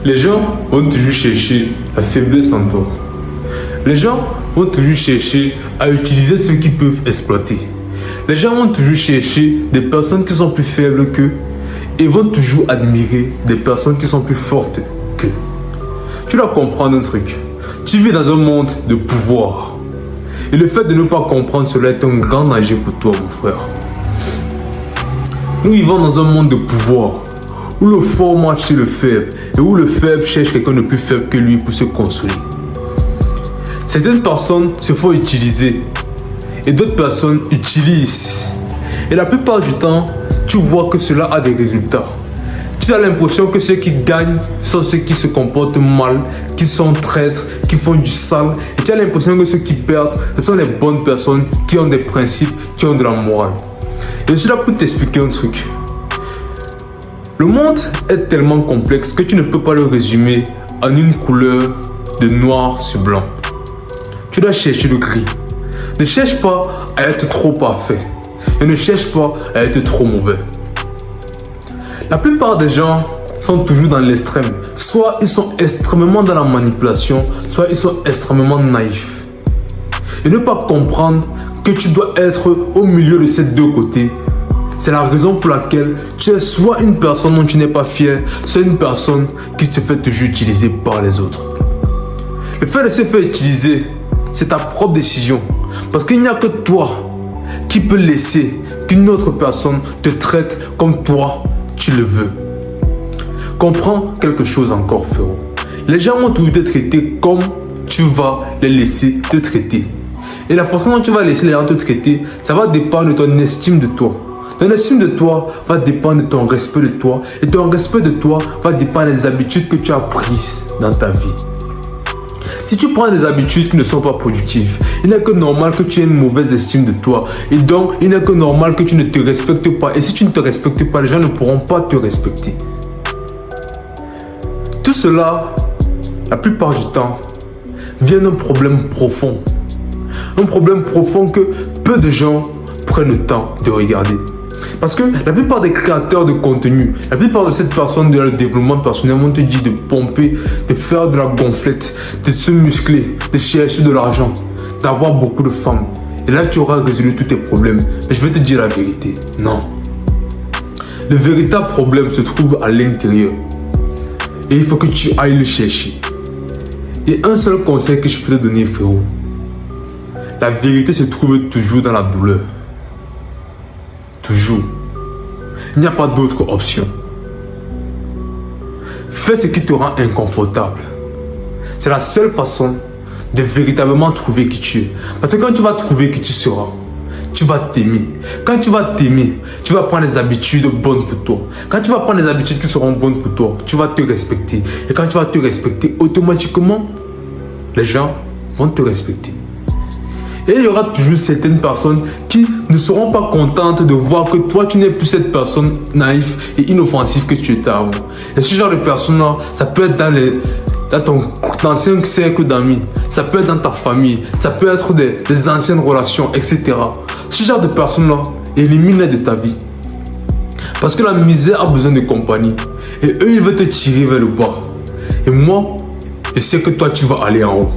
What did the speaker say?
Les gens vont toujours chercher la faiblesse en toi. Les gens vont toujours chercher à utiliser ceux qui peuvent exploiter. Les gens vont toujours chercher des personnes qui sont plus faibles qu'eux et vont toujours admirer des personnes qui sont plus fortes qu'eux. Tu dois comprendre un truc. Tu vis dans un monde de pouvoir. Et le fait de ne pas comprendre cela est un grand danger pour toi, mon frère. Nous vivons dans un monde de pouvoir où le fort marche sur le faible et où le faible cherche quelqu'un de plus faible que lui pour se construire. Certaines personnes se font utiliser et d'autres personnes utilisent. Et la plupart du temps, tu vois que cela a des résultats. Tu as l'impression que ceux qui gagnent sont ceux qui se comportent mal, qui sont traîtres, qui font du sale. Et tu as l'impression que ceux qui perdent, ce sont les bonnes personnes qui ont des principes, qui ont de la morale. Et je suis là pour t'expliquer un truc. Le monde est tellement complexe que tu ne peux pas le résumer en une couleur de noir sur blanc. Tu dois chercher le gris. Ne cherche pas à être trop parfait. Et ne cherche pas à être trop mauvais. La plupart des gens sont toujours dans l'extrême. Soit ils sont extrêmement dans la manipulation, soit ils sont extrêmement naïfs. Et ne pas comprendre que tu dois être au milieu de ces deux côtés. C'est la raison pour laquelle tu es soit une personne dont tu n'es pas fier, soit une personne qui se fait toujours utiliser par les autres. Le fait de se faire utiliser, c'est ta propre décision. Parce qu'il n'y a que toi qui peux laisser qu'une autre personne te traite comme toi, tu le veux. Comprends quelque chose encore, frérot. Les gens vont toujours te traiter comme tu vas les laisser te traiter. Et la façon dont tu vas laisser les gens te traiter, ça va dépendre de ton estime de toi. Ton estime de toi va dépendre de ton respect de toi. Et ton respect de toi va dépendre des habitudes que tu as prises dans ta vie. Si tu prends des habitudes qui ne sont pas productives, il n'est que normal que tu aies une mauvaise estime de toi. Et donc, il n'est que normal que tu ne te respectes pas. Et si tu ne te respectes pas, les gens ne pourront pas te respecter. Tout cela, la plupart du temps, vient d'un problème profond. Un problème profond que peu de gens prennent le temps de regarder. Parce que la plupart des créateurs de contenu, la plupart de ces personnes de leur développement personnel vont te dire de pomper, de faire de la gonflette, de se muscler, de chercher de l'argent, d'avoir beaucoup de femmes. Et là, tu auras résolu tous tes problèmes. Mais je vais te dire la vérité. Non. Le véritable problème se trouve à l'intérieur. Et il faut que tu ailles le chercher. Et un seul conseil que je peux te donner, frérot. La vérité se trouve toujours dans la douleur. Toujours. Il n'y a pas d'autre option. Fais ce qui te rend inconfortable. C'est la seule façon de véritablement trouver qui tu es. Parce que quand tu vas trouver qui tu seras, tu vas t'aimer. Quand tu vas t'aimer, tu vas prendre des habitudes bonnes pour toi. Quand tu vas prendre des habitudes qui seront bonnes pour toi, tu vas te respecter. Et quand tu vas te respecter, automatiquement, les gens vont te respecter. Et il y aura toujours certaines personnes qui ne seront pas contentes de voir que toi, tu n'es plus cette personne naïve et inoffensive que tu étais avant. Et ce genre de personnes-là, ça peut être dans ton ancien cercle d'amis, ça peut être dans ta famille, ça peut être des anciennes relations, etc. Ce genre de personnes-là, élimine-les de ta vie. Parce que la misère a besoin de compagnie. Et eux, ils veulent te tirer vers le bas. Et moi, je sais que toi, tu vas aller en haut.